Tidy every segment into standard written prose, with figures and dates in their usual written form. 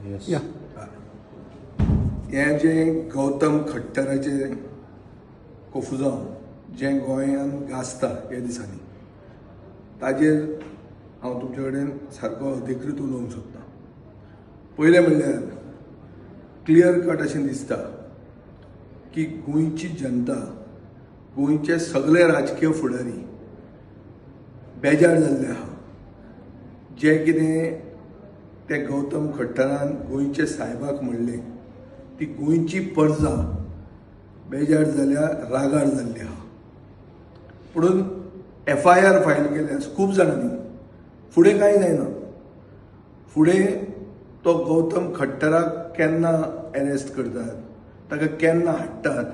या हे जे गौतम खट्टराचे कोफुजांव जे गोंयांत गाजता ह्या दिसांनी ताजेर हांव तुमचे कडेन सारको अधिकृत उलोवंक सोदतां. पयलें म्हणल्यार क्लियर कट अशें दिसता की गोंयची जनता, गोंयचे सगळे राजकीय फुडारी बेजार जाल्ले आहा. जे कितें ते गौतम खट्टरान गोंयचे साहेबाक म्हणलें ती गोंयची परजा बेजार जाल्या, रागार जाल्ली आहा. पुणून FIR फायल केल्या खूब जाणांनी. फुडें कांय जायना. फुडें तो गौतम खट्टराक केन्ना अरेस्ट करतात, ताका केन्ना हाडटात,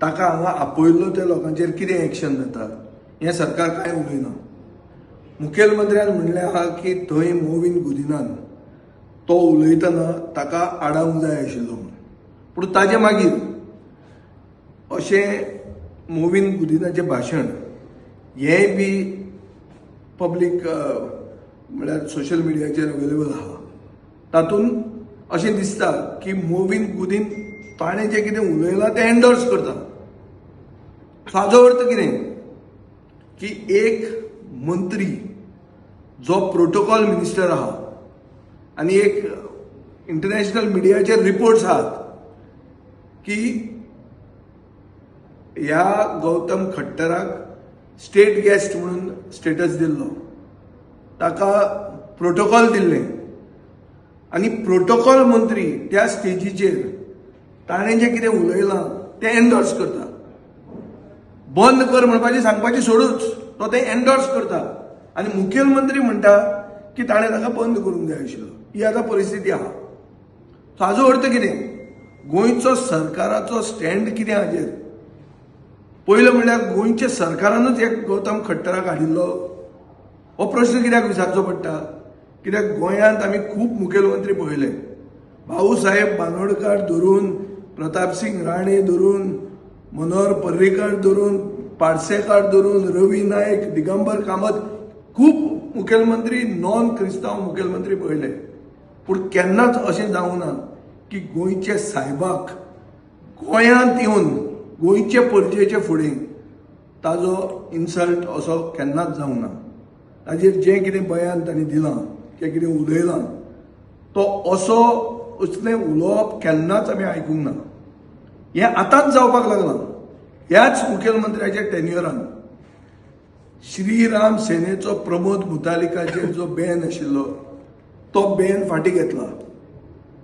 ताका हांगा आपयल्लो त्या लोकांचेर कितें एक्शन जाता हें सरकार कांय उलयना. मुखेलमंत्र्यान म्हणलें आहा की थंय मोविन गुदिनान तो उलयतना ताका आडावंक जाय आशिल्लो म्हणून. पूण ताजे मागीर अशें मोविन गुदिनाचें भाशण हेंय बी पब्लीक म्हळ्यार सोशल मिडियाचेर अवेलेबल आहा. तातूंत अशें दिसता की मोविन गुदीन ताणें जें कितें उलयलां तें एंडोर्स करता. हाचो अर्थ कितें की एक मंत्री जो प्रोटोकॉल मिनिस्टर आहा आनी एक इंटरनॅशनल मिडियाचेर रिपोर्ट्स आहात की ह्या गौतम खट्टराक स्टेट गेस्ट म्हणून स्टेटस दिल्लो, ताका प्रोटोकॉल दिल्लें आनी प्रोटोकॉल मंत्री त्या स्टेजीचेर ताणें जें कितें उलयलां तें एंडोर्स करता. बंद कर म्हणपाचें सांगपाचें सोडूच तो तें एंडोर्स करता आनी मुखेलमंत्री म्हणटा की ताणें ताका बंद करूंक जाय आशिल्लो. ही आतां परिस्थिती आहा. हाचो अर्थ कितें? गोंयचो सरकाराचो स्टँड कितें हाजेर? पयलो म्हणल्यार गोंयच्या सरकारानूच एक गौतम खट्टराक हाडिल्लो हो प्रश्न कित्याक विचारचो पडटा? कित्याक गोंयांत आमी खूब मुखेलमंत्री पळयले. भाऊसाहेब बांदोडकार धरून, प्रताप सिंग राणे धरून, मनोहर पर्रीकार धरून, पार्सेकार धरून, रवी नायक, दिगंबर कामत, खूब मुखेलमंत्री नॉन क्रिस्तांव मुखेलमंत्री पळयले. पूण केन्नाच अशें जावंक ना की गोंयचे साहेबाक गोंयांत येवन गोंयचे परजेचे फुडें ताजो इन्सल्ट असो केन्नाच जावंक ना. ताजेर जें कितें बयान ताणें दिलां, जें कितें उलयलां, तो असो असलें उलोवप केन्नाच आमी आयकूंक ना. हें आतांच जावपाक लागलां. ह्याच मुखेलमंत्र्याच्या टेन्युअरान श्रीराम सेनेचो प्रमोद मुतालिकाचेर जो बॅन आशिल्लो तो बॅन फाटीं घेतला.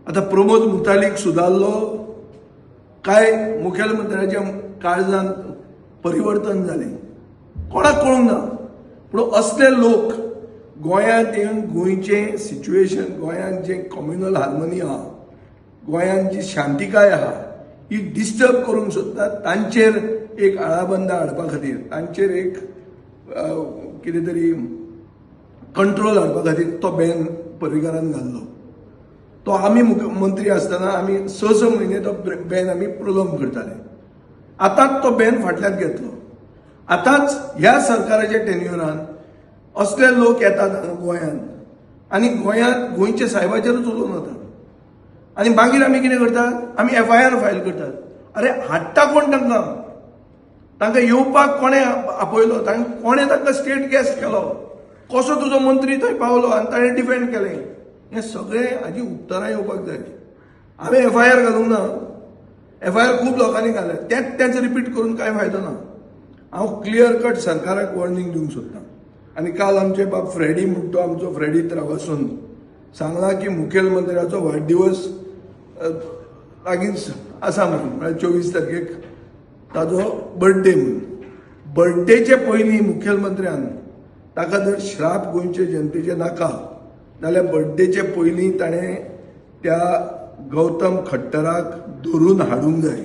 आतां प्रमोद मुतालीक सुदारलो काय मुखेलमंत्र्याच्या काळजांत परिवर्तन जालें कोणाक कळूंक ना. पूण असले लोक गोंयांत येवन गोंयचें सिच्युएशन, गोंयांत जें कम्युनल हार्मनी आहा, गोंयांत जी शांतिकाय आहा ही डिस्टर्ब करूंक सोदतात. तांचेर एक आळाबंदा हाडपा खातीर, तांचेर एक कितें तरी कंट्रोल हाडपा खातीर तो बॅन पर्रीकारान घाल्लो. तो आमी मंत्री आसतना आमी 6 म्हयने तो बॅन आमी प्रोलॉंग करताले. आतांच तो बॅन फाटल्यान घेतलो. आतांच ह्या सरकाराच्या टेन्युअरान असले लोक येतात हांगा गोंयांत आनी गोंयांत गोंयच्या साहेबाचेरूच उलोवन वतात. आनी मागीर आमी कितें करतात? आमी FIR फायल करतात. अरे हाडटा कोण तांकां? तांकां येवपाक कोणें आपयलो? कोणें तांकां स्टेट गेस्ट केलो? कसो तुजो मंत्री थंय पावलो आनी ताणें डिफेंड केलें? हें सगळें हाजी उतरां येवपाक जाय. हांवें FIR घालूंक ना. FIR खूब लोकांनी घाल्यात. तेंच रिपीट करून कांय फायदो ना. हांव क्लियर कट सरकाराक वॉर्निंग दिवंक सोदतां. आनी काल आमचे बाब फ्रेडी म्हणटो आमचो फ्रेडी त्रावासून सांगला की मुखेलमंत्र्याचो वाडदिवस लागींच आसा म्हणून, म्हळ्यार 24 तारखेक ताजो बर्थडे म्हणून. बर्थडेचे पयलीं मुखेलमंत्र्यान ताका जर श्राप गोंयचे जनतेचे नाका जाल्यार बर्थडेचे पयलीं ताणें त्या गौतम खट्टराक धरून हाडूंक जाय,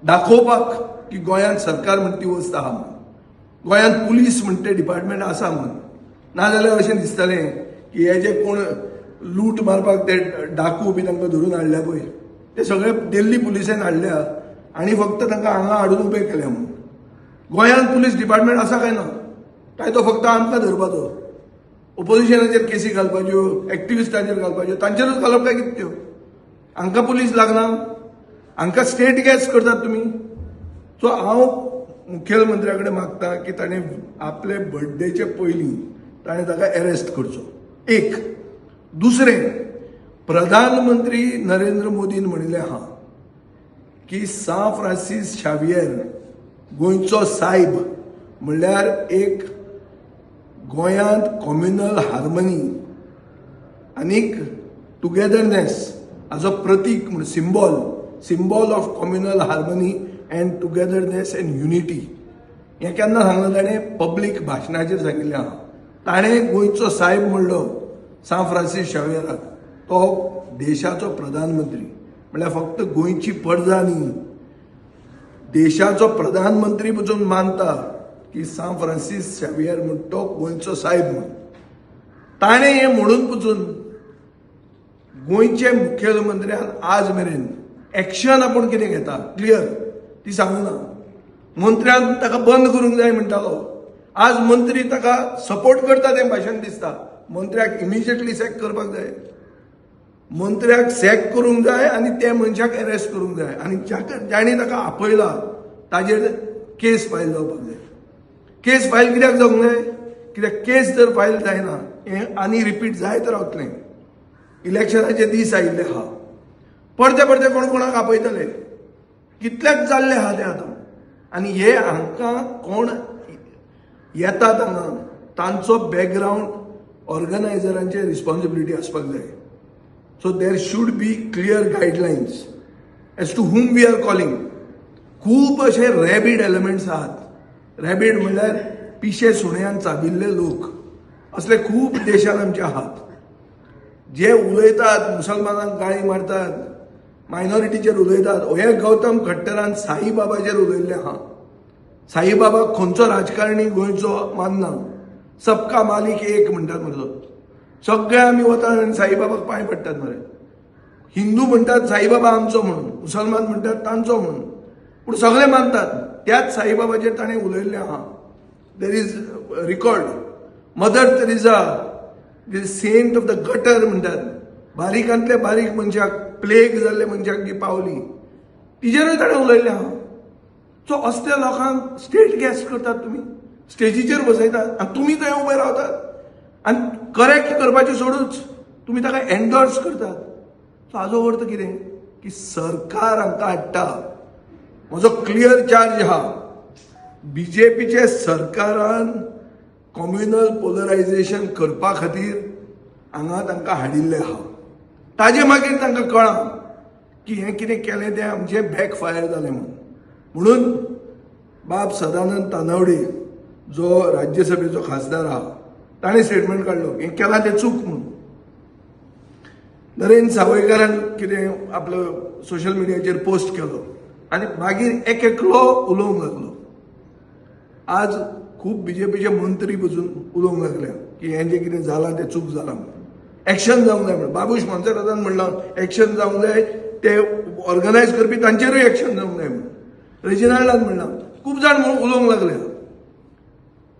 दाखोवपाक की गोंयांत सरकार म्हणटी वस्त आहा म्हणून, गोंयांत पुलीस म्हणटे डिपार्टमेंट आसा म्हणून. नाजाल्यार अशें दिसतालें की हे जे कोण लूट मारपाक ते डाकू बी तांकां धरून हाडल्या पळय ते सगळे दिल्ली पुलिसेन हाडल्या आनी फक्त तांकां हांगा हाडून उबे केल्या म्हणून. गोंयांत पुलीस डिपार्टमेंट आसा काय ना? काय तो फक्त आमकां धरपाचो? ओपोजिशनाचेर केसी घालपाच्यो, एक्टिविस्टांचेर घालपाच्यो, तांचेरूच घालप काय कितें त्यो? हांकां पुलीस लागना? हांकां स्टेट गॅस करतात तुमी? सो हांव मुखेलमंत्र्या कडेन मागता की ताणें आपले बर्थडेचे पयलीं ताणें ताका अरेस्ट करचो. एक. दुसरें, प्रधानमंत्री नरेंद्र मोदीन म्हणिल्लें आहा की सा फ्रांसीस शावियर गोंयचो सायब म्हणल्यार एक गोंयांत कॉम्युनल हार्मनी आनीक टुगेदरनेस हाजो प्रतीक म्हणून symbol of communal harmony and togetherness and unity हें केन्ना सांगलें ताणें पब्लीक भाशणाचेर सांगिल्लें आहा. ताणें गोंयचो सायब म्हणलो सा फ्रांसीस शावियराक. तो देशाचो प्रधानमंत्री म्हळ्यार फक्त गोंयची प्रजा न्ही, देशाचो प्रधानमंत्री पसून मानता की सा फ्रांसीस शावियर म्हण तो गोंयचो सायब म्हण. ताणें हें म्हणून पसून गोंयचे मुखेलमंत्र्यान आज मेरेन एक्शन आपूण कितें घेता क्लियर ती सांगूना. मंत्र्यान ताका बंद करूंक जाय म्हणटालो, आज मंत्री ताका सपोर्ट करता तें भाशण दिसता. मंत्र्याक इमिजिएटली सॅक करपाक जाय, मंत्र्याक सॅक करूंक जाय आनी त्या मनशाक अरेस्ट करूंक जाय आनी जाणी ताका आपयला ताजेर केस फायल जावपाक जाय. केस फायल कित्याक जावंक जाय? कित्याक केस जर फायल जायना हें आनी रिपीट जायत रावतलें. इलेक्शनाचे दीस आयिल्ले आहा, परते कोण कोणाक आपयतले, कितल्याक जाल्ले आहा तें आतां. आनी हे हांकां कोण येतात हांगा तांचो बॅकग्रावंड ऑर्गनायझरांचे रिस्पॉन्सिबिलिटी आसपाक जाय. So there should be clear guidelines as to whom we are calling. खूब अशे रॅबीड एलिमेंट्स आहात. रॅबीड म्हणल्यार पिशे सुण्यान चाबिल्ले लोक असले खूब देशांत आमचे आहात जे उलयतात, मुसलमानांक गाळी मारतात, मायनॉरिटीचेर उलयतात. हे गौतम खट्टरान साईबाबाचेर उलयल्लें आहा. साईबाबा खंयचो राजकारणी गोंयचो मानना, सबका मालीक एक म्हणटात मरे. सगळे आमी वतात आनी साईबाबाक पांय पडटात मरे. हिंदू म्हणटात साईबाबा आमचो म्हणून, मुसलमान म्हणटात तांचो म्हणून, पूण सगळे मानतात. त्याच साईबाबाचेर ताणें उलयल्लें आहा. There is record. Mother Teresa the saint of the gutter म्हणटात. बारीकांतल्या बारीक मनशाक, प्लेग जाल्ल्या मनशाक जी पावली तिजेरूय ताणें उलयल्लें आहा. सो असल्या लोकांक स्टेट गॅस करतात तुमी, स्टेजीचेर बसयतात आनी तुमी थंय उबे रावतात आनी करेक्ट करपाचें सोडूच तुमी ताका एन्डोर्स करतात. सो हाजो अर्थ कितें की सरकार हांकां हाडटा. म्हजो क्लियर चार्ज आहा, बीजेपीचे सरकारान कॉम्युनल पोलरायझेशन करपा खातीर हांगा तांकां हाडिल्लें आहा. ताजे मागीर तांकां कळ्ळां की हें कितें केलें तें आमचें बॅकफायर जालें म्हणून. म्हणून बाब सदानंद तानवडे जो राज्यसभेचो खासदार आहा ताणें स्टेटमेंट काडलो हें केलां तें चूक म्हणून. नरेंद्र सावयकारान कितें आपलो सोशल मिडियाचेर पोस्ट केलो आनी मागीर एकलो उलोवंक लागलो. आज खूब बीजेपीचे मंत्री पसून उलोवंक लागल्या की हें जें कितें जालां तें चूक जालां म्हणून, एक्शन जावंक जाय म्हणून. बाबूश मोन्सेरातान म्हणलां एक्शन जावंक जाय, ते ऑर्गनायज करपी तांचेरूय एक्शन जावंक जाय म्हणून. रेजिनाल्डान म्हणलां. खूब जाण उलोवंक लागले.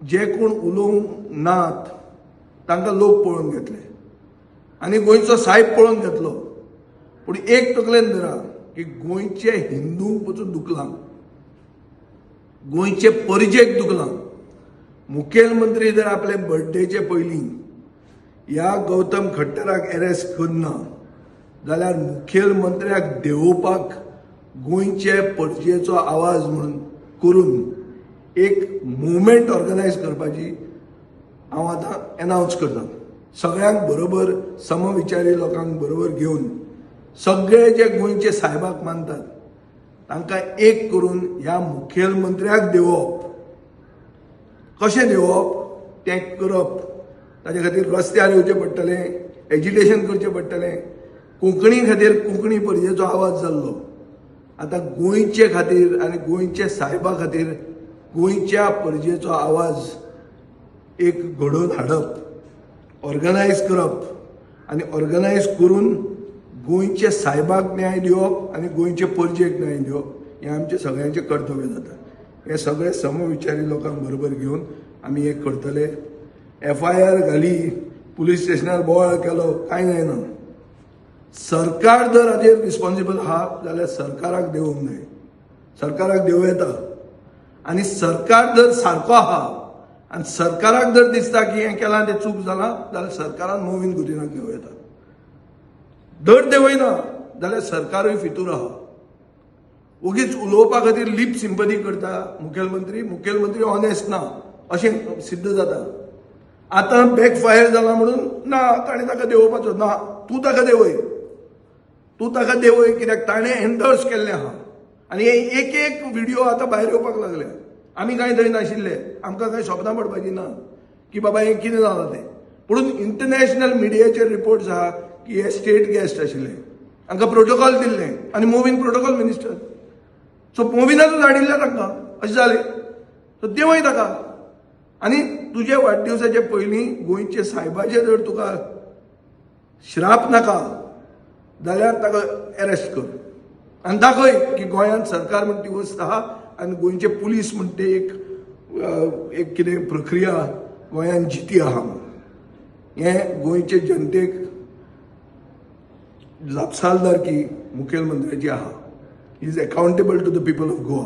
जे कोण उलोवंक नात तांकां लोक पळोवन घेतले आनी गोंयचो सायब पळोवन घेतलो. पूण एक तकलेन धरा की गोंयचे हिंदूंक पसून दुखलां, गोंयचे परिजेक दुखलां. मुखेलमंत्री जर आपले बर्थडेचे पयलीं ह्या गौतम खट्टराक अरेस्ट करना जाल्यार मुखेलमंत्र्याक देंवोवपाक गोंयचे परजेचो आवाज म्हणून करून एक मुवमेंट ऑर्गनायज करपाची हांव आतां एनावन्स करतां. सगळ्यांक बरोबर, समविचारी लोकांक बरोबर घेवन सगळे जे गोंयचे सायबाक मानतात तांकां एक करून ह्या मुखेलमंत्र्याक देंवोवप. कशें देंवोवप तें करप. ताचे खातीर रस्त्यार येवचें पडटलें, एजिटेशन करचें पडटलें. कोंकणी खातीर कोंकणी परजेचो आवाज जाल्लो. आतां गोंयचे खातीर आनी गोंयचे सायबा खातीर गोंयच्या परजेचो आवाज एक घडोवन हाडप, ऑर्गनायज करप आनी ऑर्गनायज करून गोंयचे सायबाक न्याय दिवप आनी गोंयचे परजेक न्याय दिवप हें आमचें सगळ्यांचें कर्तव्य जाता. हे सगळे समविचारी लोकांक बरोबर घेवन आमी हें करतले. FIR घाली पुलीस स्टेशनार बोवाळ केलो कांय जायना. सरकार जर हाजेर रिस्पॉन्सिबल आहा जाल्यार सरकाराक देंवोवंक जाय. सरकाराक देंव येता आनी सरकार जर सारको आहा आनी सरकाराक जर दिसता की हें केलां तें चूक जालां जाल्यार सरकारान मोविन गुदिनाक देंव येता. दर देंवयना जाल्यार सरकारूय फितूर आहा. उगीच उलोवपा खातीर लिप सिंपथी करता मुखेलमंत्री ऑनेस्ट ना अशें सिद्ध जाता. आतां बॅकफायर जाला म्हणून ना ताणें ताका देंवोवपाचो ना. तूं ताका देंवय कित्याक ताणें एन्डोर्स केल्लें आहा. आनी एक एक व्हिडिओ आतां भायर येवपाक लागल्या. आमी कांय थंय नाशिल्ले, आमकां कांय सपनां पडपाची ना की बाबा हें कितें जालां तें. पूण इंटरनॅशनल मिडियाचेर रिपोर्ट्स आहा की हे स्टेट गेस्ट आशिल्ले, हांकां प्रोटोकॉल दिल्लें आनी मोविन प्रोटोकॉल मिनिस्टर. सो मोविनाचो धाडिल्ले तांकां अशें जालें. सो देंवय ताका. आनी तुजे वाडदिवसाचे पयलीं गोंयचे सायबाचे जर तुका श्राप नाका जाल्यार ताका अरेस्ट कर आनी दाखय की गोंयांत सरकार म्हण ती वस्त आहा आनी गोंयचे पुलीस म्हण ते एक कितें प्रक्रिया गोंयांत जिती आहा म्हणून. हें गोंयचे जनतेक जापसालदारकी मुखेलमंत्र्याची आहा. He is accountable to the people of Goa.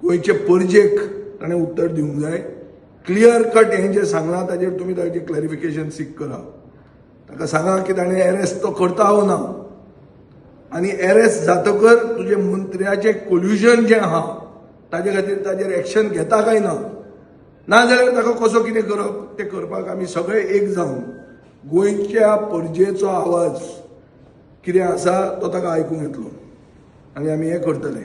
गोंयचे परजेक ताणें उत्तर दिवंक जाय. क्लियर कट हें जें सांगलां ताजेर तुमी ताजें क्लॅरिफिकेशन सीक करा. ताका सांगा की ताणें अरेस्ट तो करता वो ना. आनी अरेस्ट जातकर तुजे मंत्र्याचें कोल्युजन जें आहा ताजे खातीर ताजेर एक्शन घेता काय ना. नाजाल्यार ताका कसो कितें करप तें करपाक आमी सगळे एक जावन गोंयच्या परजेचो आवाज कितें आसा तो ताका आयकूंक येतलो आनी आमी हें करतले.